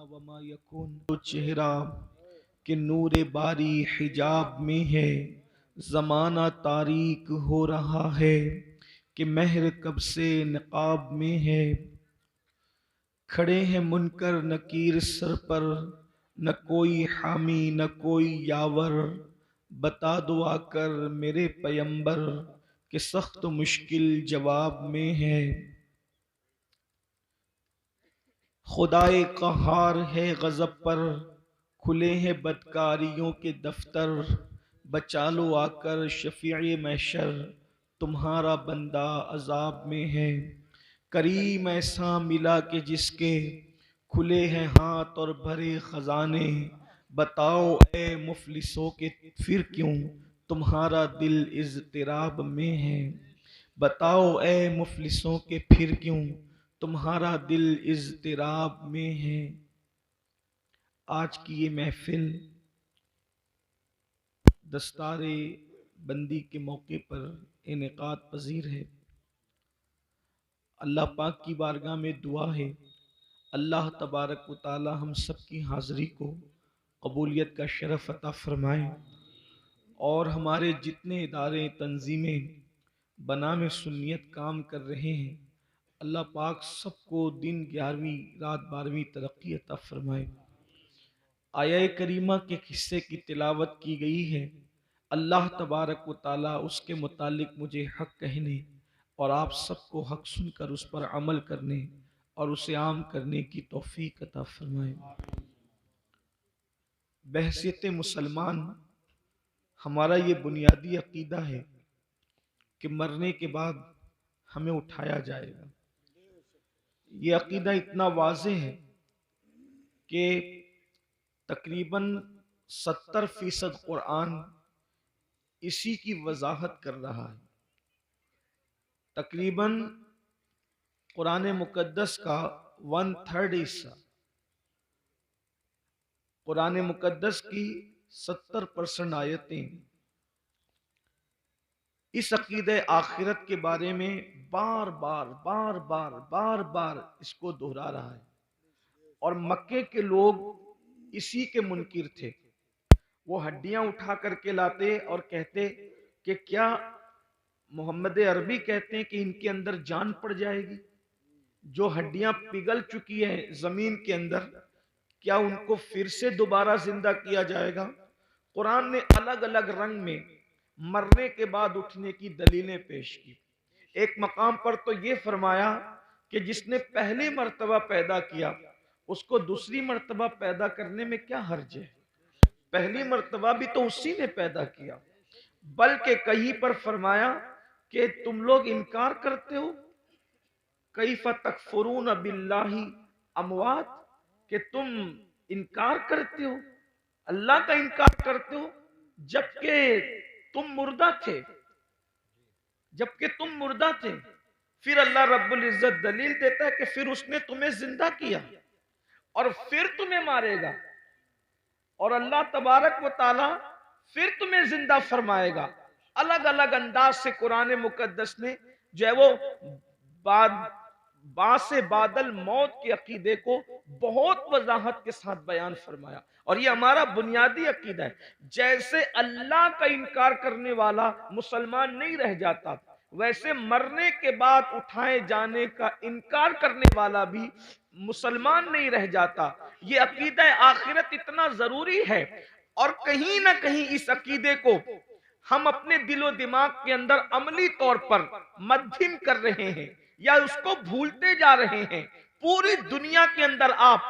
وما یکون تو چہرہ کہ نور باری حجاب میں ہے، زمانہ تاریک ہو رہا ہے کہ مہر کب سے نقاب میں ہے۔ کھڑے ہیں منکر نکیر سر پر، نہ کوئی حامی نہ کوئی یاور، بتا دو آ کر میرے پیمبر کہ سخت و مشکل جواب میں ہے۔ خدائے قہار ہے غضب پر، کھلے ہیں بدکاریوں کے دفتر، بچا لو آ کر شفیع محشر، تمہارا بندہ عذاب میں ہے۔ کریم ایسا ملا کہ جس کے کھلے ہیں ہاتھ اور بھرے خزانے، بتاؤ اے مفلسوں کہ پھر کیوں تمہارا دل اضطراب میں ہے۔ بتاؤ اے مفلسوں کہ پھر کیوں تمہارا دل اضطراب میں ہے۔ آج کی یہ محفل دستار بندی کے موقع پر انعقاد پذیر ہے۔ اللہ پاک کی بارگاہ میں دعا ہے اللہ تبارک و تعالی ہم سب کی حاضری کو قبولیت کا شرف عطا فرمائے، اور ہمارے جتنے ادارے تنظیمیں بنام سنیت کام کر رہے ہیں، اللہ پاک سب کو دن 11ویں رات 12ویں ترقی عطا فرمائے۔ آیہ کریمہ کے قصے کی تلاوت کی گئی ہے، اللہ تبارک و تعالی اس کے متعلق مجھے حق کہنے اور آپ سب کو حق سن کر اس پر عمل کرنے اور اسے عام کرنے کی توفیق عطا فرمائے۔ بحیثیت مسلمان ہمارا یہ بنیادی عقیدہ ہے کہ مرنے کے بعد ہمیں اٹھایا جائے گا۔ یہ عقیدہ اتنا واضح ہے کہ تقریباً 70% قرآن اسی کی وضاحت کر رہا ہے۔ تقریباً قرآن مقدس کا 1/3 حصہ، قرآن مقدس کی 70% آیتیں اس عقیدہ آخرت کے بارے میں بار بار اس کو دہرا رہا ہے، اور مکے کے لوگ اسی کے منکر تھے۔ وہ ہڈیاں اٹھا کر کے لاتے اور کہتے کہ کیا محمد عربی کہتے ہیں کہ ان کے اندر جان پڑ جائے گی؟ جو ہڈیاں پگھل چکی ہیں زمین کے اندر، کیا ان کو پھر سے دوبارہ زندہ کیا جائے گا؟ قرآن نے الگ الگ رنگ میں مرنے کے بعد اٹھنے کی دلیلیں پیش کی۔ ایک مقام پر تو یہ فرمایا کہ جس نے پہلی مرتبہ پیدا کیا اس کو دوسری مرتبہ پیدا کرنے میں کیا حرج ہے؟ پہلی مرتبہ بھی تو اسی نے پیدا کیا۔ بلکہ کہیں پر فرمایا کہ تم لوگ انکار کرتے ہو، کیف تکفرون باللہ اموات، کہ تم انکار کرتے ہو، اللہ کا انکار کرتے ہو جبکہ تم مردہ تھے، پھر اللہ رب العزت دلیل دیتا ہے کہ پھر اس نے تمہیں زندہ کیا اور پھر تمہیں مارے گا، اور اللہ تبارک و تعالی پھر تمہیں زندہ فرمائے گا۔ الگ الگ انداز سے قرآن مقدس نے جو ہے وہ باعث بعد الموت کے عقیدے کو بہت وضاحت کے ساتھ بیان فرمایا، اور یہ ہمارا بنیادی عقیدہ ہے۔ جیسے اللہ کا انکار کرنے والا مسلمان نہیں رہ جاتا، ویسے مرنے کے بعد اٹھائے جانے کا انکار کرنے والا بھی مسلمان نہیں رہ جاتا۔ یہ عقیدہ آخرت اتنا ضروری ہے، اور کہیں نہ کہیں اس عقیدے کو ہم اپنے دل و دماغ کے اندر عملی طور پر مدھم کر رہے ہیں یا اس کو بھولتے جا رہے ہیں۔ پوری دنیا کے اندر آپ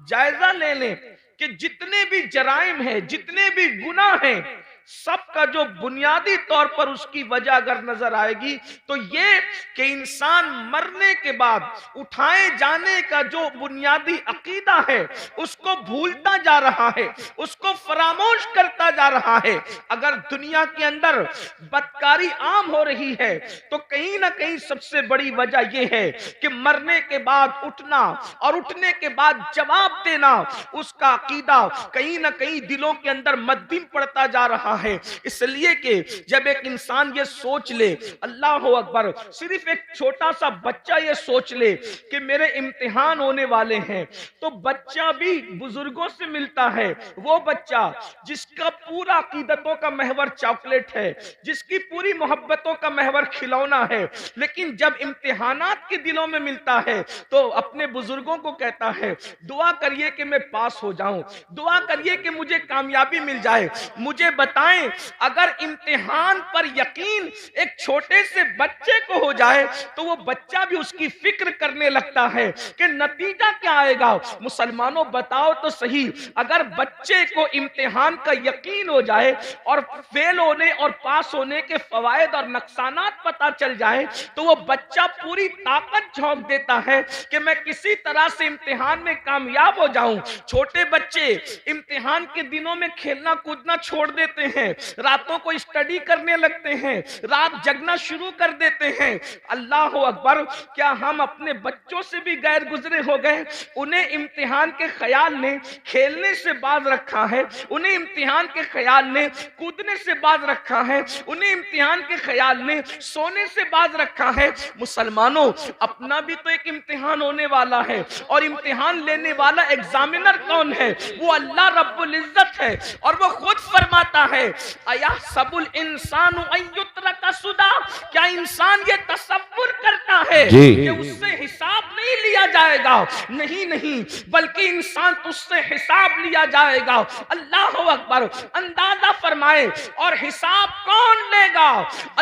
جائزہ لے لیں کہ جتنے بھی جرائم ہیں، جتنے بھی گناہ ہیں، سب کا جو بنیادی طور پر اس کی وجہ اگر نظر آئے گی تو یہ کہ انسان مرنے کے بعد اٹھائے جانے کا جو بنیادی عقیدہ ہے اس کو بھولتا جا رہا ہے، اس کو فراموش کرتا جا رہا ہے۔ اگر دنیا کے اندر بدکاری عام ہو رہی ہے تو کہیں نہ کہیں سب سے بڑی وجہ یہ ہے کہ مرنے کے بعد اٹھنا اور اٹھنے کے بعد جواب دینا، اس کا عقیدہ کہیں نہ کہیں دلوں کے اندر مدھم پڑتا جا رہا رہا ہے، اس لیے کہ جب ایک انسان یہ سوچ لے، اللہ اکبر، صرف ایک چھوٹا سا بچہ یہ سوچ لے کہ میرے امتحان ہونے والے ہیں، تو بچہ بھی بزرگوں سے ملتا ہے، وہ بچہ جس کا پورا عقیدتوں کا محور چاکلیٹ ہے، جس کی پوری محبتوں کا محور کھلونا ہے، لیکن جب امتحانات کے دلوں میں ملتا ہے تو اپنے بزرگوں کو کہتا ہے دعا کریے کہ میں پاس ہو جاؤں، دعا کریے کہ مجھے کامیابی مل جائے۔ مجھے بتائیں، اگر امتحان پر یقین ایک چھوٹے سے بچے کو ہو جائے تو وہ بچہ بھی اس کی فکر کرنے لگتا ہے کہ نتیجہ کیا آئے گا۔ مسلمانوں بتاؤ تو صحیح، اگر بچے کو امتحان کا یقین ہو جائے اور فیل ہونے اور پاس ہونے کے فوائد اور نقصانات پتہ چل جائے تو وہ بچہ پوری طاقت جھونک دیتا ہے کہ میں کسی طرح سے امتحان میں کامیاب ہو جاؤں۔ چھوٹے بچے امتحان کے دنوں میں کھیلنا کودنا چھوڑ دیتے ہیں، راتوں کو اسٹڈی کرنے لگتے ہیں، رات جگنا شروع کر دیتے ہیں۔ اللہ اکبر، کیا ہم اپنے بچوں سے بھی غیر گزرے ہو گئے؟ انہیں امتحان کے خیال نے کھیلنے سے باز رکھا ہے، انہیں امتحان کے خیال نے کودنے سے باز رکھا ہے، انہیں امتحان کے خیال نے سونے سے باز رکھا ہے۔ مسلمانوں، اپنا بھی تو ایک امتحان ہونے والا ہے، اور امتحان لینے والا ایگزامینر کون ہے؟ وہ اللہ رب العزت ہے، اور وہ خود فرماتا ہے اَيَحْسَبُ الْإِنسَانُ أَن يُتْرَكَ سُدًى، کیا انسان یہ تصور کرتا ہے کہ اس سے حساب نہیں لیا جائے گا؟ نہیں نہیں، بلکہ انسان اس سے حساب لیا جائے گا۔ اللہ اکبر، اندازہ فرمائے، اور حساب کون لے گا؟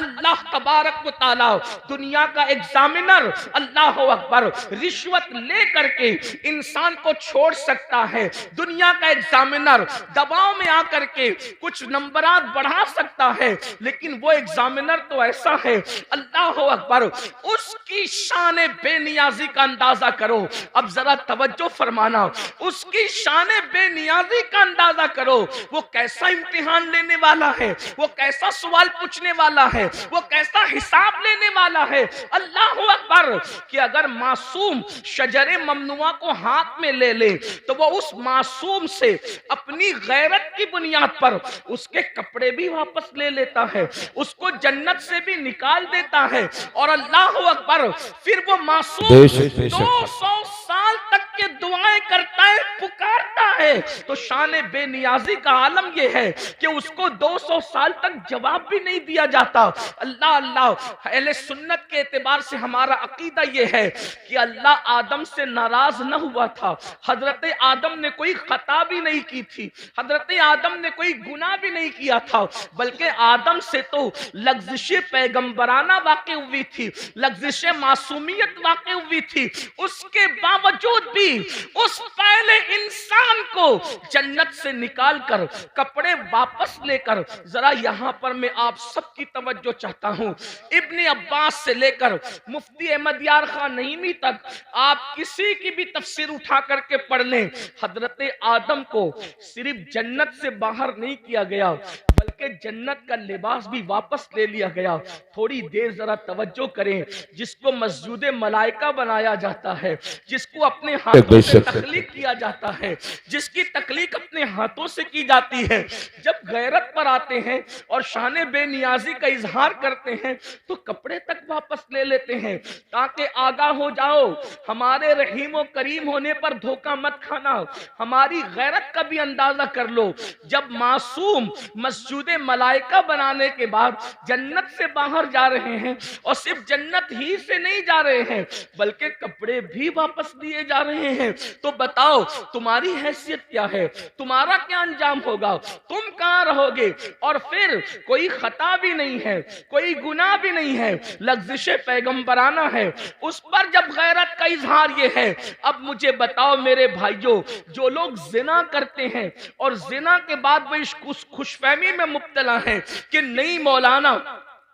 اللہ تبارک و تعالی، دنیا کا ایگزامینر اللہ اکبر رشوت لے کر کے انسان کو چھوڑ سکتا ہے، دنیا کا ایگزامینر دباؤ میں آ کر کے کچھ نمبرات بڑھا سکتا ہے، لیکن وہ ایگزامینر تو ایسا ہے، اللہ اکبر، اس کی شان بے نیازی کا اندازہ کرو۔ اب ذرا توجہ فرمانا، اس کی شان بے نیازی کا اندازہ کرو، وہ کیسا امتحان لینے والا ہے، وہ کیسا سوال پوچھنے والا ہے، وہ کیسا حساب لینے والا ہے۔ اللہ اکبر، کہ اگر معصوم شجر ممنوعہ کو ہاتھ میں لے لے تو وہ اس معصوم سے اپنی غیرت کی بنیاد پر اس کے کپڑے بھی واپس لے لیتا ہے، اس کو جنت سے بھی نکال دیتا ہے، اور اللہ اکبر، پھر وہ معصوم 200 سال تک کے دعائیں کرتا ہے، پکارتا ہے، تو شان بے نیازی کا عالم یہ ہے کہ اس کو 200 سال تک جواب بھی نہیں دیا جاتا۔ اللہ اللہ، اہل سنت کے اعتبار سے ہمارا عقیدہ یہ ہے کہ اللہ آدم سے ناراض نہ ہوا تھا، حضرت آدم نے کوئی خطا بھی نہیں کی تھی، حضرت آدم نے کوئی گناہ بھی نہیں کیا تھا، بلکہ آدم سے تو لغزش پیغمبرانہ واقع ہوئی تھی، لغزش معصومیت واقع ہوئی تھی، اس کے باوجود بھی اس پہلے انسان کو جنت سے نکال کر کپڑے واپس لے کر، ذرا یہاں پر میں آپ سب کی توجہ چاہتا ہوں، ابن عباس سے لے کر مفتی احمد یار خان نعیمی تک آپ کسی کی بھی تفسیر اٹھا کر کے پڑھ لیں، حضرت آدم کو صرف جنت سے باہر نہیں کیا گیا بلکہ جنت کا لباس بھی واپس لے لیا گیا۔ تھوڑی دیر ذرا توجہ کریں، جس کو مسجود ملائکہ بنایا جاتا ہے، جس کو اپنے ہاتھوں سے تخلیق کیا جاتا ہے، جس کی تخلیق اپنے ہاتھوں سے کی جاتی ہے، جب غیرت پر آتے ہیں اور شان بے نیازی کا اظہار کرتے ہیں تو کپڑے تک واپس لے لیتے ہیں، تاکہ آگاہ ہو جاؤ، ہمارے رحیم و کریم ہونے پر دھوکہ مت کھانا، ہماری غیرت کا بھی اندازہ کر لو۔ جب معصوم مسجود ملائکہ بنانے کے بعد جنت سے باہر جا رہے ہیں، اور صرف جنت ہی سے نہیں جا رہے ہیں بلکہ کپڑے بھی واپس دیے جا رہے ہیں، تو بتاؤ تمہاری حیثیت کیا ہے، تمہارا کیا انجام ہوگا، تم کہاں رہو گے؟ اور پھر کوئی خطا بھی نہیں ہے، کوئی گناہ بھی نہیں ہے، لغزش پیغمبرانہ ہے، اس پر جب غیرت کا اظہار یہ ہے۔ اب مجھے بتاؤ میرے بھائیوں، جو لوگ زنا کرتے ہیں اور زنا کے بعد وہ اس خوش فہمی میں مبتلا ہیں کہ نہیں مولانا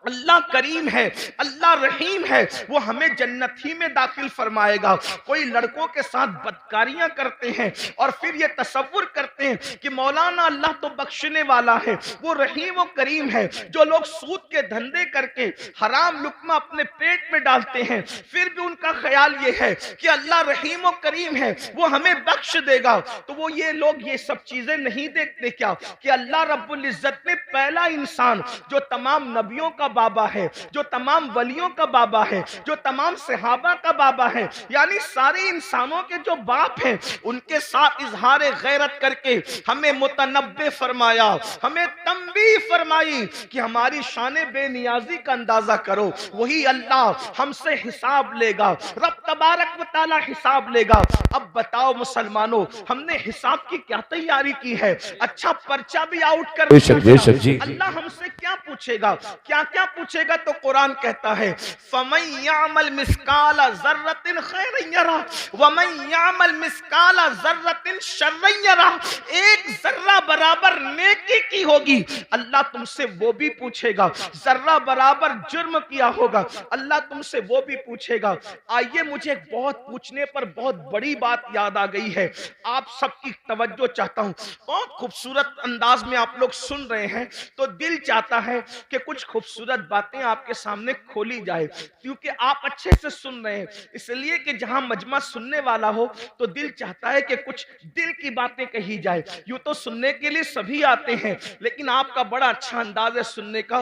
اللہ کریم ہے، اللہ رحیم ہے، وہ ہمیں جنت ہی میں داخل فرمائے گا۔ کوئی لڑکوں کے ساتھ بدکاریاں کرتے ہیں اور پھر یہ تصور کرتے ہیں کہ مولانا اللہ تو بخشنے والا ہے، وہ رحیم و کریم ہے۔ جو لوگ سود کے دھندے کر کے حرام لقمہ اپنے پیٹ میں ڈالتے ہیں، پھر بھی ان کا خیال یہ ہے کہ اللہ رحیم و کریم ہے، وہ ہمیں بخش دے گا، تو وہ یہ لوگ یہ سب چیزیں نہیں دیکھتے کیا کہ اللہ رب العزت نے پہلا انسان جو تمام نبیوں کا بابا ہے، جو تمام ولیوں کا بابا ہے، جو تمام صحابہ کا بابا ہے، یعنی سارے انسانوں کے جو باپ ہیں، ان کے ساتھ اظہار غیرت کر کے ہمیں متنبع فرمایا، ہمیں تنبیہ فرمائی کہ ہماری شان بے نیازی کا اندازہ کرو، وہی اللہ ہم سے حساب لے گا، رب تبارک و تعالی حساب لے گا۔ اب بتاؤ مسلمانوں، ہم نے حساب کی کیا تیاری کی ہے؟ اچھا پرچہ بھی آؤٹ کر بے دیا شک بے شک جی اللہ ہم سے کیا پوچھے گا؟ کیا کیا پوچھے گا؟ تو قرآن کہتا ہے فَمَن يَعْمَلْ مِثْقَالَ ذَرَّةٍ خَيْرًا يَرَهُ وَمَن يَعْمَلْ مِثْقَالَ ذَرَّةٍ شَرًّا يَرَهُ۔ ایک ذرہ برابر نیکی کی ہوگی، اللہ تم سے وہ بھی پوچھے گا۔ ذرہ برابر جرم کیا ہوگا، اللہ تم سے وہ بھی پوچھے گا۔ آئیے مجھے ایک بہت پوچھنے پر بہت بڑی بات یاد آ گئی ہے، آپ سب کی توجہ چاہتا ہوں۔ بہت خوبصورت انداز میں آپ لوگ سن رہے ہیں تو دل چاہتا ہے کہ کچھ خوبصورت باتیں آپ کے سامنے کھولی جائے، کیونکہ آپ اچھے سے سن رہے ہیں، اس لیے کہ جہاں مجمع سننے والا ہو تو دل چاہتا ہے کہ کچھ دل کی باتیں کہی جائے۔ یوں تو سننے کے لیے سبھی آتے ہیں، لیکن آپ کا بڑا اچھا انداز ہے سننے کا۔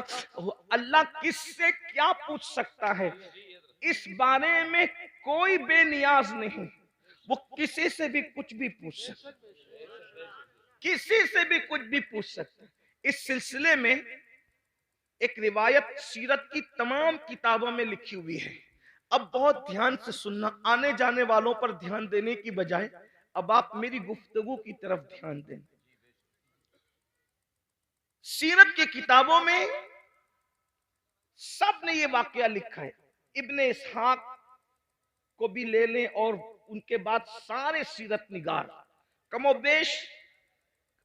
اللہ کس سے کیا پوچھ سکتا ہے، اس بارے میں کوئی بے نیاز نہیں، وہ کسی سے بھی کچھ بھی پوچھ سکتا ہے، کسی سے بھی کچھ بھی پوچھ سکتا ہے۔ اس سلسلے میں ایک روایت سیرت کی تمام کتابوں میں لکھی ہوئی ہے، اب بہت دھیان سے سننا، آنے جانے والوں پر دھیان دینے کی بجائے اب آپ میری گفتگو کی طرف دھیان دیں۔ سیرت کی کتابوں میں سب نے یہ واقعہ لکھا ہے، ابن اسحاق کو بھی لے لیں اور ان کے بعد سارے سیرت نگار، کم و بیش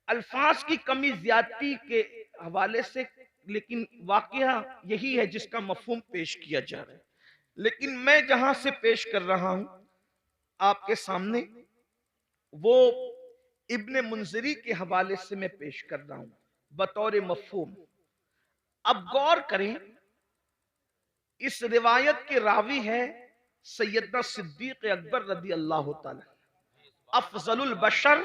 الفاظ کی کمی زیادتی کے حوالے سے، لیکن واقعہ یہی ہے جس کا مفہوم پیش کیا جا رہا ہے۔ لیکن میں جہاں سے پیش کر رہا ہوں آپ کے سامنے، وہ ابن منذری کے حوالے سے میں پیش کر رہا ہوں بطور مفہوم۔ اب غور کریں، اس روایت کے راوی ہے سیدنا صدیق اکبر رضی اللہ تعالی، افضل البشر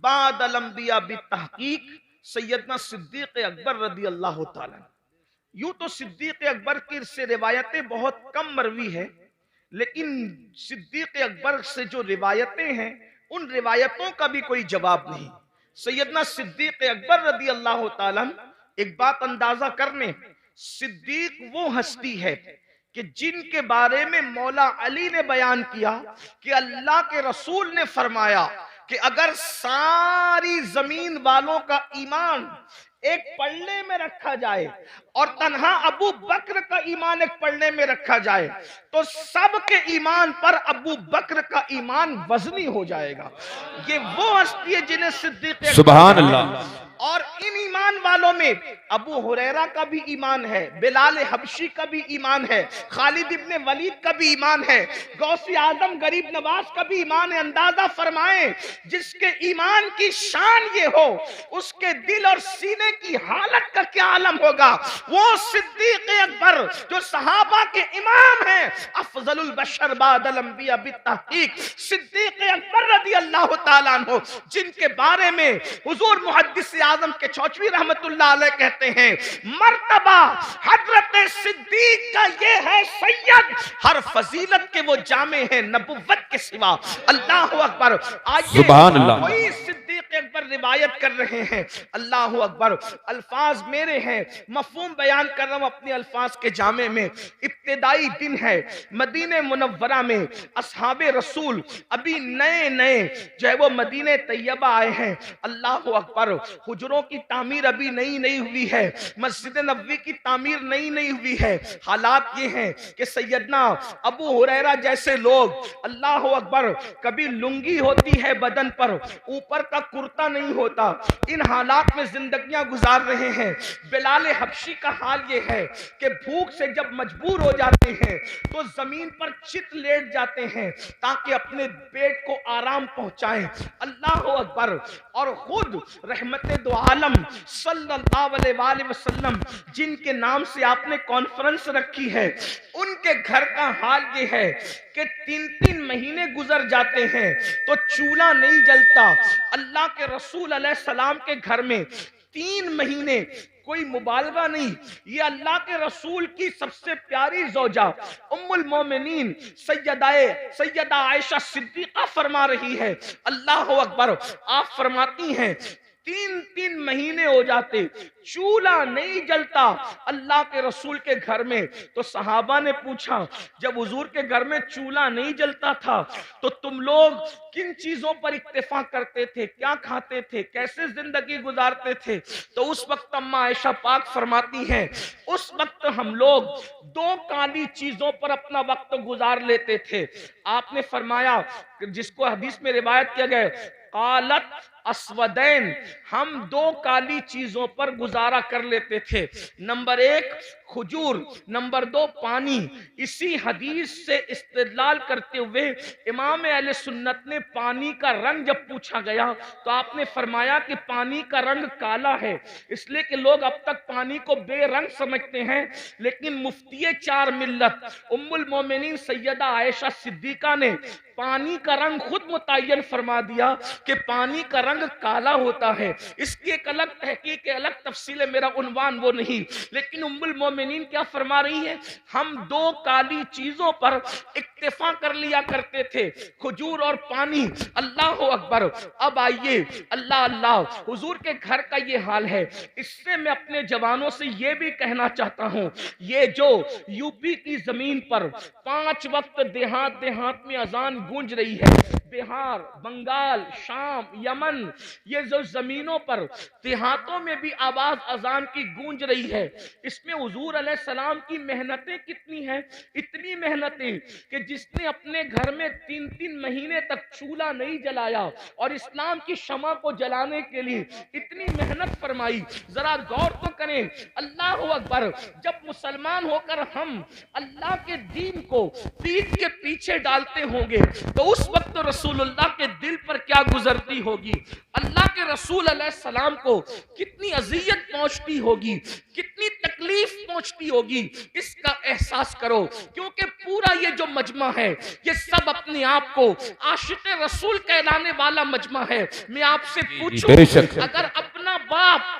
بعد الانبیاء بالتحقیق، سیدنا صدیق اکبر رضی اللہ تعالی۔ یوں تو صدیق اکبر کی سے روایتیں بہت کم مروی ہے، لیکن صدیق اکبر سے جو روایتیں ہیں ان روایتوں کا بھی کوئی جواب نہیں۔ سیدنا صدیق اکبر رضی اللہ تعالی، ایک بات اندازہ کرنے، صدیق وہ ہستی ہے کہ جن کے بارے میں مولا علی نے بیان کیا کہ اللہ کے رسول نے فرمایا کہ اگر ساری زمین والوں کا ایمان ایک پلڑے میں رکھا جائے اور تنہا ابو بکر کا ایمان ایک پلڑے میں رکھا جائے تو سب کے ایمان پر ابو بکر کا ایمان وزنی ہو جائے گا۔ یہ وہ ہستی ہے جنہیں صدیق اکبر سبحان کہا۔ اللہ۔ اور ان ایمان والوں میں ابو ہریرہ کا بھی ایمان ہے، بلال حبشی کا بھی ایمان ہے، خالد ابن ولید کا بھی ایمان ہے، غوث اعظم غریب نواز کا بھی ایمان ہے۔ اندازہ فرمائیں جس کے ایمان کی شان یہ ہو، اس کے دل اور سینے کی حالت کا کیا عالم ہوگا۔ وہ صدیق اکبر جو صحابہ کے امام ہیں، افضل البشر بعد الانبیاء بالتحقیق، صدیق اکبر رضی اللہ تعالیٰ عنہ، جن کے بارے میں حضور محدث اعظم کے چوچوی رحمت اللہ علیہ کہتے ہیں مرتبہ حضرت صدیق کا یہ ہے سید، ہر فضیلت کے وہ جامع ہیں نبوت کے سوا۔ اللہ اکبر۔ آئیے سبحان اللہ۔ وہی صدیق اکبر روایت کر رہے ہیں۔ اللہ اکبر۔ الفاظ میرے ہیں، مفہوم بیان کر رہا ہوں اپنے الفاظ کے جامع میں۔ ابتدائی دن ہے، مدینہ منورہ میں اصحاب رسول ابھی نئے جو ہے وہ مدینہ طیبہ آئے ہیں۔ اللہ اکبر۔ حجروں کی تعمیر ابھی نئی ہوئی ہے، مسجد نبوی کی تعمیر نئی ہوئی ہے۔ حالات یہ ہیں کہ سیدنا ابو ہریرہ جیسے لوگ، اللہ اکبر، کبھی لنگی ہوتی ہے بدن پر، اوپر کا کرتا نہیں ہوتا، ان حالات میں زندگیاں گزار رہے ہیں۔ بلال حبشی کا حال یہ ہے کہ بھوک سے جب مجبور ہو جاتے ہیں تو زمین پر چت لیٹ جاتے ہیں تاکہ اپنے پیٹ کو آرام پہنچائیں۔ اللہ اکبر۔ اور خود رحمت دو عالم صلی اللہ علیہ وآلہ وسلم جن کے نام سے آپ نے کانفرنس رکھی ہے، ان کے گھر کا حال یہ ہے کہ 3 مہینے گزر جاتے ہیں تو چولہا نہیں جلتا۔ اللہ کے رسول علیہ السلام کے گھر میں 3 مہینے، کوئی مبالغہ نہیں، یہ اللہ کے رسول کی سب سے پیاری زوجہ ام المومنین سیدہ عائشہ صدیقہ فرما رہی ہے، اللہ اکبر، آپ فرماتی ہیں 3 مہینے ہو جاتے، چولہا نہیں جلتا اللہ کے رسول کے گھر میں۔ تو صحابہ نے پوچھا، جب حضور کے گھر میں چولہا نہیں جلتا تھا تو تم لوگ کن چیزوں پر اکتفا کرتے تھے، کیا کھاتے تھے، کیسے زندگی گزارتے تھے؟ تو اس وقت اماں عائشہ پاک فرماتی ہیں، اس وقت ہم لوگ 2 کالی چیزوں پر اپنا وقت گزار لیتے تھے۔ آپ نے فرمایا، جس کو حدیث میں روایت کیا گیا، قالت اسودین، ہم 2 کالی چیزوں پر گزارا کر لیتے تھے، نمبر 1 کھجور، نمبر 2 پانی۔ اسی حدیث سے استدلال کرتے ہوئے امام اہل سنت نے پانی کا رنگ جب پوچھا گیا تو آپ نے فرمایا کہ پانی کا رنگ کالا ہے، اس لیے کہ لوگ اب تک پانی کو بے رنگ سمجھتے ہیں، لیکن مفتی 4 ملت ام المومنین سیدہ عائشہ صدیقہ نے پانی کا رنگ خود متعین فرما دیا کہ پانی کا رنگ کالا ہوتا ہے۔ اس کی ایک الگ تحقیق، الگ تفصیل ہے، میرا عنوان وہ نہیں، لیکن ام المومنین کیا فرما رہی ہے، ہم 2 کالی چیزوں پر اکتفا کر لیا کرتے تھے، کھجور اور پانی۔ اللہ اکبر۔ اب آئیے، اللہ اللہ، حضور کے گھر کا یہ حال ہے۔ اس سے میں اپنے جوانوں سے یہ بھی کہنا چاہتا ہوں، یہ جو یو پی کی زمین پر 5 وقت دیہات میں اذان گونج رہی ہے، بہار، بنگال، شام، یمن، یہ جو زمینوں پر دیہاتوں میں بھی آواز اذان کی گونج رہی ہے، اس میں حضور علیہ السلام کی محنتیں کتنی ہیں؟ اتنی محنتیں کہ جس نے اپنے گھر میں 3 مہینے تک چولہا نہیں جلایا اور اسلام کی شمع کو جلانے کے لیے اتنی محنت فرمائی، ذرا غور تو کریں۔ اللہ اکبر۔ جب مسلمان ہو کر ہم اللہ کے دین کو پیٹھ کے پیچھے ڈالتے ہوں گے تو اس وقت رسول اللہ کے دل پر کیا گزرتی ہوگی، اللہ کے رسول علیہ السلام کو کتنی اذیت پہنچتی ہوگی، کتنی تکلیف پہنچتی ہوگی، اس کا احساس کرو۔ کیونکہ پورا یہ جو مجمع ہے یہ سب اپنے آپ کو عاشق رسول کہلانے والا مجمع ہے۔ میں آپ سے پوچھوں، اگر اپنا باپ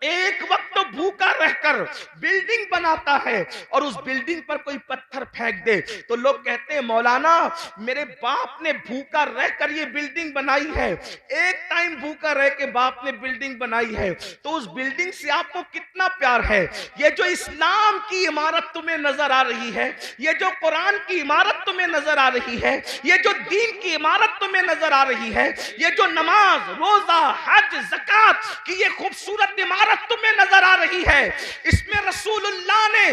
ایک وقت بھوکا رہ کر بلڈنگ بناتا ہے اور اس بلڈنگ پر کوئی پتھر پھینک دے تو لوگ کہتے ہیں مولانا میرے باپ نے بھوکا رہ کر یہ بلڈنگ بنائی ہے، ایک ٹائم بھوکا رہ کے باپ نے بلڈنگ بنائی ہے، تو اس بلڈنگ سے آپ کو کتنا پیار ہے۔ یہ جو اسلام کی عمارت تمہیں نظر آ رہی ہے، یہ جو قرآن کی عمارت تمہیں نظر آ رہی ہے، یہ جو دین کی عمارت تمہیں نظر آ رہی ہے، یہ جو نماز، روزہ، حج، زکوٰۃ کی یہ خوبصورت عمارت تمہیں نظر آ رہی ہے، اس میں رسول اللہ نے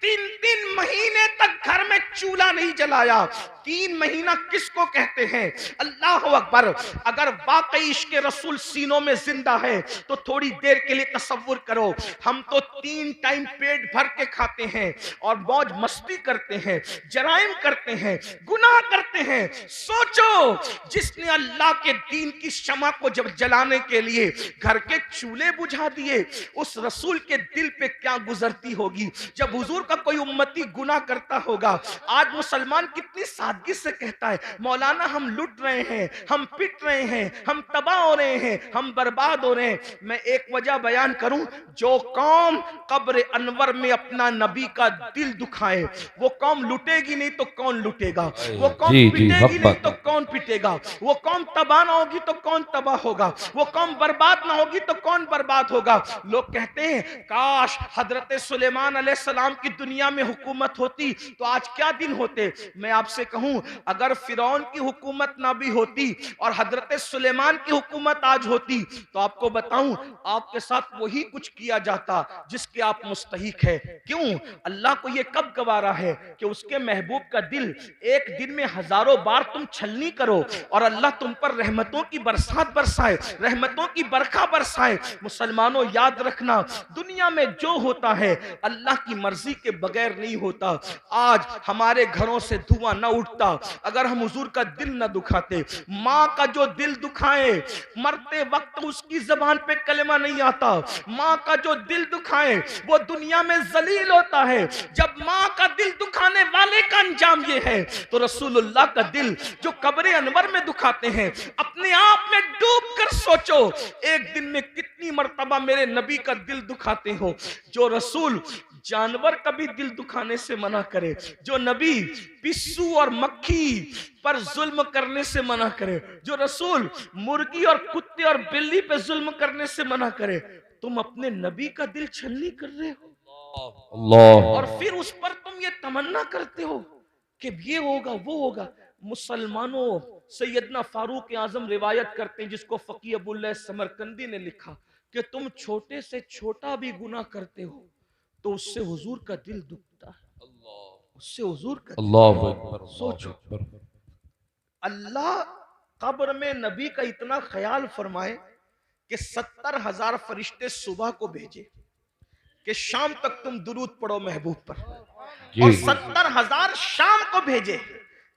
3 مہینے تک گھر میں چولہا نہیں جلایا۔ 3 مہینہ کس کو کہتے ہیں؟ اللہ اکبر۔ اگر واقعی عشق رسول سینوں میں زندہ ہے تو تھوڑی دیر کے لیے تصور کرو، ہم تو 3 ٹائم پیٹ بھر کے کھاتے ہیں اور موج مستی کرتے ہیں، جرائم کرتے ہیں، گناہ کرتے ہیں۔ سوچو، جس نے اللہ کے دین کی شمع کو جب جلانے کے لیے گھر کے چولہے بجھا دیے، اس رسول کے دل پہ کیا گزرتی ہوگی جب حضور کا کوئی امتی گناہ کرتا ہوگا۔ آج مسلمان کتنی سادگی سے کہتا ہے مولانا ہم لٹ رہے ہیں، ہم پٹ رہے ہیں، ہم تباہ ہو رہے ہیں، ہم برباد ہو رہے ہیں۔ میں ایک وجہ بیان کروں، جو قوم قبر انور میں اپنا نبی کا دل دکھائے وہ قوم لٹے گی نہیں تو کون لٹے گا، وہ قوم پٹے گی نہیں تو کون پٹے گا، وہ قوم تباہ نہ ہوگی تو کون تباہ ہوگا، وہ قوم برباد نہ ہوگی تو کون برباد ہوگا۔ لوگ کہتے ہیں کاش حضرت سلیمان علیہ السلام کی دنیا میں حکومت ہوتی تو آج کیا دن ہوتے؟ میں آپ سے کہوں اگر فرعون کی حکومت نہ بھی ہوتی اور حضرت سلیمان کی حکومت آج ہوتی تو آپ کو بتاؤں آپ کے ساتھ وہی کچھ کیا جاتا جس کے آپ مستحق ہے۔ کیوں؟ اللہ کو یہ کب گوارا ہے کہ اس کے محبوب کا دل ایک دن میں ہزاروں بار تم چھلنی کرو اور اللہ تم پر رحمتوں کی برسات برسائے، رحمتوں کی برکھا برسائے۔ مسلمانوں یاد رکھنا دنیا میں جو ہوتا ہے اللہ کی مرضی کے بغیر نہیں ہوتا۔ آج ہمارے گھروں سے دھواں نہ اٹھتا اگر ہم حضور کا دل نہ دکھاتے۔ ماں کا جو دل دکھائے مرتے وقت اس کی زبان پہ کلمہ نہیں آتا، ماں کا جو دل دکھائے وہ دنیا میں ذلیل ہوتا ہے۔ جب ماں کا دل دکھانے والے کا انجام یہ ہے تو رسول اللہ کا دل جو قبر انور میں دکھاتے ہیں، اپنے آپ میں ڈوب کر سوچو ایک دن میں کتنی مرتبہ میرے نبی کا دل دکھاتے ہو۔ جو رسول جانور کا بھی دل دکھانے سے منع کرے، جو نبی پسو اور مکھی پر ظلم کرنے سے منع کرے، جو رسول مرغی اور کتے اور بلی پہ ظلم کرنے سے منع کرے، تم اپنے نبی کا دل چھلنی کر رہے ہو اللہ اور پھر اس پر تم یہ تمنا کرتے ہو کہ یہ ہوگا وہ ہوگا۔ مسلمانوں سیدنا فاروق اعظم روایت کرتے ہیں جس کو فقیہ ابو اللہ سمرقندی نے لکھا کہ تم چھوٹے سے چھوٹا بھی گناہ کرتے ہو تو اس سے حضور کا دل دکھتا ہے، اس سے حضور کا دل اللہ اکبر سوچو۔ اللہ اکبر۔ اللہ قبر میں نبی کا اتنا خیال فرمائے کہ 70,000 فرشتے صبح کو بھیجے کہ شام تک تم درود پڑھو محبوب پر، اور 70,000 شام کو بھیجے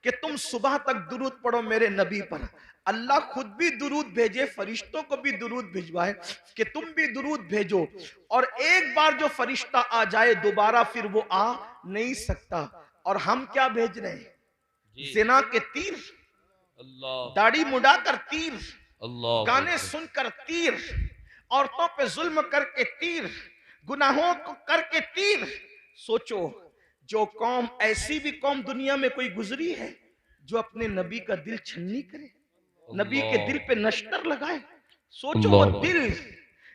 کہ تم صبح تک درود پڑھو میرے نبی پر۔ اللہ خود بھی درود بھیجے، فرشتوں کو بھی درود بھیجوائے کہ تم بھی درود بھیجو، اور ایک بار جو فرشتہ آ جائے دوبارہ پھر وہ آ نہیں سکتا۔ اور ہم کیا بھیج رہے ہیں؟ زنا کے تیر، داڑھی مڈا کر تیر، گانے سن کر تیر، عورتوں پہ ظلم کر کے تیر، گناہوں کو کر کے تیر۔ سوچو جو قوم، ایسی بھی قوم دنیا میں کوئی گزری ہے جو اپنے نبی کا دل چھلنی کرے، نبی کے دل پہ نشتر لگائے؟ سوچو وہ دل،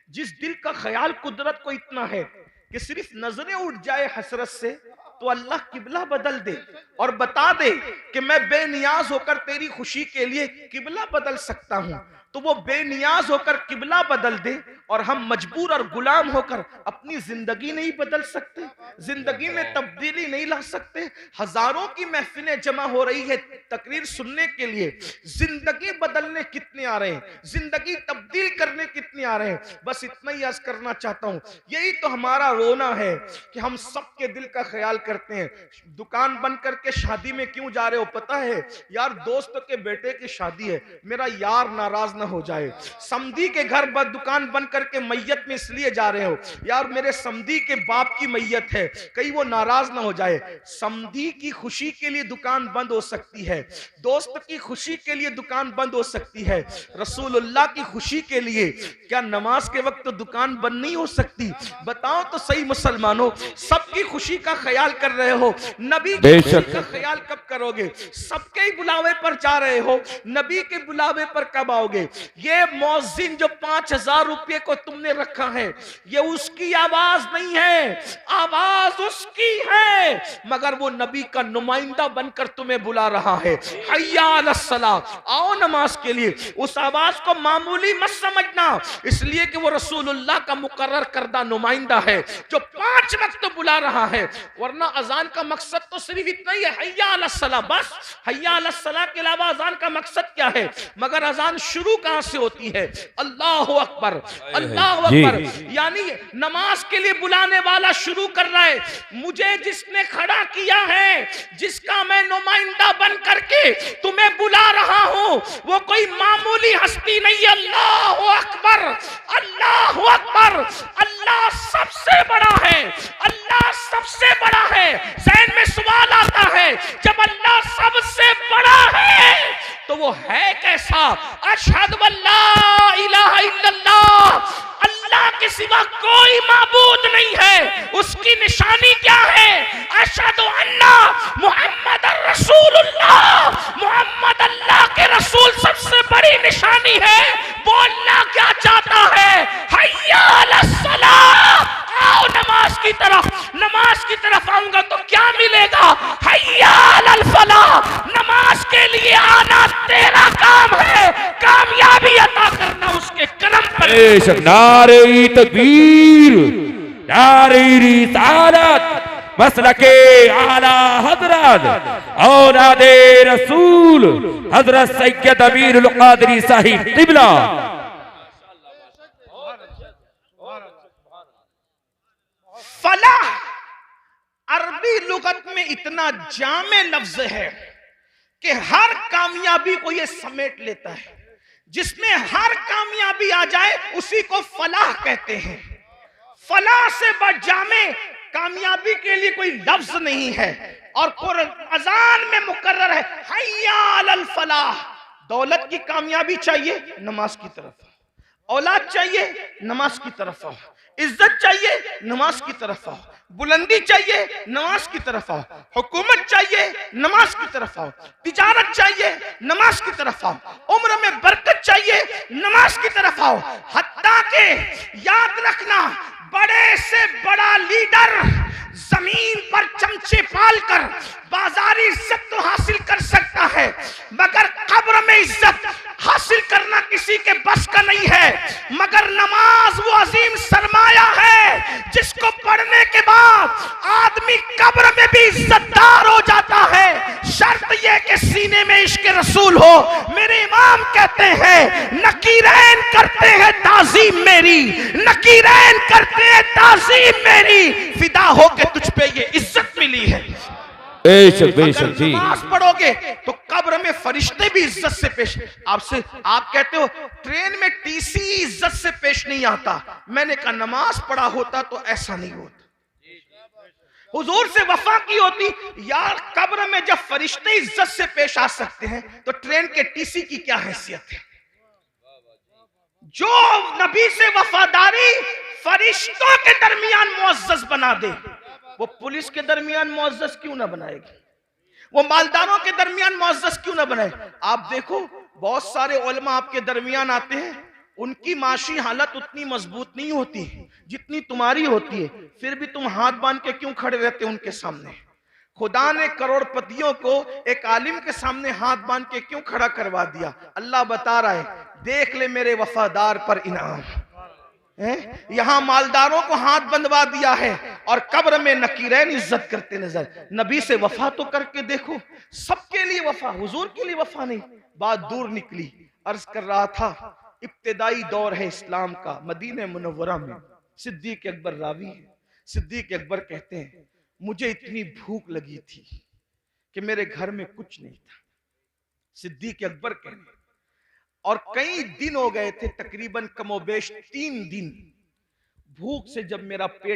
جس دل کا خیال قدرت کو اتنا ہے کہ صرف نظریں اٹھ جائے حسرت سے تو اللہ قبلہ بدل دے اور بتا دے کہ میں بے نیاز ہو کر تیری خوشی کے لیے قبلہ بدل سکتا ہوں، تو وہ بے نیاز ہو کر قبلہ بدل دے اور ہم مجبور اور غلام ہو کر اپنی زندگی نہیں بدل سکتے، زندگی میں تبدیلی نہیں لا سکتے۔ ہزاروں کی محفلیں جمع ہو رہی ہے تقریر سننے کے لیے، زندگی بدلنے کتنے آ رہے ہیں، زندگی تبدیل کرنے کتنے آ رہے ہیں۔ بس اتنا ہی عرض کرنا چاہتا ہوں، یہی تو ہمارا رونا ہے کہ ہم سب کے دل کا خیال کرتے ہیں۔ دکان بند کر کے شادی میں کیوں جا رہے ہو پتہ ہے؟ یار دوست کے بیٹے کی شادی ہے، میرا یار ناراض نہ ہو جائے۔ سمدھی کے گھر دکان بند کر کے میت میں اس لیے جا رہے ہو یار میرے سمدھی کے باپ کی میت ہے، کہیں وہ ناراض نہ ہو جائے۔ سمدھی کی خوشی کے لیے دکان بند ہو سکتی ہے، دوست کی خوشی کے لیے دکان بند ہو سکتی ہے، رسول اللہ کی خوشی کے لیے کیا نماز کے وقت دکان بند نہیں ہو سکتی؟ بتاؤ تو صحیح مسلمانوں، سب کی خوشی کا خیال کر رہے ہو، نبی کی خوشی کا خیال کب کرو گے؟ سب کے بلاوے پر جا رہے ہو، نبی کے بلاوے پر کب آؤ گے؟ یہ مؤذن جو 5,000 روپے کو تم نے رکھا ہے، یہ اس کی آواز نہیں ہے، آواز اس کی ہے، مگر وہ نبی کا نمائندہ بن کر تمہیں بلا رہا ہے۔ حی علی الصلاۃ، آؤ نماز کے لیے۔ اس آواز کو معمولی مت سمجھنا، اس لیے کہ وہ رسول اللہ کا مقرر کردہ نمائندہ ہے جو 5 وقت بلا رہا ہے، ورنہ اذان کا مقصد تو صرف اتنا ہی ہے، حی علی الصلاۃ، بس حی علی الصلاۃ کے علاوہ اذان کا مقصد کیا ہے؟ مگر اذان شروع کہاں سے ہوتی ہے؟ اللہ اکبر، اللہ اکبر، یعنی نماز کے لیے بلانے والا شروع کر رہا ہے، مجھے جس نے کھڑا کیا ہے، جس کا میں نمائندہ بن کر کے تمہیں بلا رہا ہوں، وہ کوئی معمولی ہستی نہیں ہے۔ اللہ اکبر، اللہ اکبر، اللہ سب سے بڑا ہے، اللہ سب سے بڑا ہے۔ ذہن میں سوال آتا ہے، جب اللہ سب سے بڑا ہے تو وہ ہے کیسا؟ اشہد ان لا الہ الا اللہ، اللہ کے سوا کوئی معبود نہیں ہے۔ اس کی نشانی کیا ہے؟ اشہد ان محمد رسول اللہ، محمد اللہ کے رسول سب سے بڑی نشانی ہے۔ بولنا کیا چاہتا ہے؟ حی علی الصلاۃ، آؤ نماز کی طرف، نماز کی طرف آؤں گا۔ بے شک نعرہ تکبیر، نعرہ رسالت، مسلک اعلی حضرت اولاد رسول حضرت سید امیر القادری صاحب قبلہ۔ فلاح عربی لغت میں اتنا جامع لفظ ہے کہ ہر کامیابی کو یہ سمیٹ لیتا ہے، جس میں ہر کامیابی آ جائے اسی کو فلاح کہتے ہیں۔ فلاح سے بڑھ جامع کامیابی کے لیے کوئی لفظ نہیں ہے، اور اذان میں مقرر ہے حی علی الفلاح۔ دولت کی کامیابی چاہیے، نماز کی طرف آؤ، اولاد چاہیے، نماز کی طرف آؤ، عزت چاہیے، نماز کی طرف آؤ، بلندی چاہیے، نماز کی طرف آؤ، حکومت چاہیے، نماز کی طرف آؤ، تجارت چاہیے، نماز کی طرف آؤ، عمر میں برکت چاہیے، نماز کی طرف آؤ۔ حتیٰ کہ یاد رکھنا، بڑے سے بڑا لیڈر زمین پر چمچے پال کر بازاری عزت تو حاصل کر سکتا ہے، مگر قبر میں عزت حاصل کرنا کسی کے بس کا نہیں ہے۔ مگر نماز وہ عظیم سرمایہ ہے جس کو پڑھنے کے بعد آدمی قبر میں بھی عزت دار ہو جاتا ہے، شرط یہ کہ سینے میں عشق رسول ہو۔ میرے امام کہتے ہیں نکیرین کرتے ہیں تعظیم میری، نکیرین کرتے ہیں تعظیم میری، فدا ہو کے تجھ پہ یہ عزت ملی ہے۔ بے شک بے شک اگر جی، نماز پڑھو گے تو قبر میں فرشتے بھی عزت سے پیش۔ آپ کہتے ہو ٹرین میں ٹی سی عزت سے پیش نہیں آتا، میں نے کہا نماز پڑھا ہوتا تو ایسا نہیں ہوتا، حضور سے وفا کی ہوتی۔ یار قبر میں جب فرشتے عزت سے پیش آ سکتے ہیں تو ٹرین کے ٹی سی کی کیا حیثیت ہے؟ جو نبی سے وفاداری فرشتوں کے درمیان معزز بنا دے، وہ پولیس کے درمیان معزز کیوں نہ بنائے گی؟ وہ مالداروں کے درمیان معزز کیوں نہ بنائے؟ آپ دیکھو بہت سارے علماء آپ کے درمیان آتے ہیں، ان کی معاشی حالت اتنی مضبوط نہیں ہوتی جتنی تمہاری ہوتی ہے، پھر بھی تم ہاتھ باندھ کے کیوں کھڑے رہتے ان کے سامنے؟ خدا نے کروڑ پتیوں کو ایک عالم کے سامنے ہاتھ باندھ کے کیوں کھڑا کروا دیا؟ اللہ بتا رہا ہے دیکھ لے میرے وفادار پر انعام۔ یہاں مالداروں کو ہاتھ بندوا دیا ہے اور قبر میں نکیرین عزت کرتے نظر۔ نبی سے وفا تو کر کے دیکھو، سب کے لیے وفا، حضور کے لیے وفا نہیں۔ بات دور نکلی، عرض کر رہا تھا ابتدائی دور ہے اسلام کا، مدینہ منورہ میں صدیق اکبر راوی ہے۔ صدیق اکبر کہتے ہیں مجھے اتنی بھوک لگی تھی کہ میرے گھر میں کچھ نہیں تھا۔ صدیق اکبر کہتے ہیں اور کئی دن ہو گئے تھے، تقریباً کم و بیش 3 دن، بھوک سے جب میرا پیٹ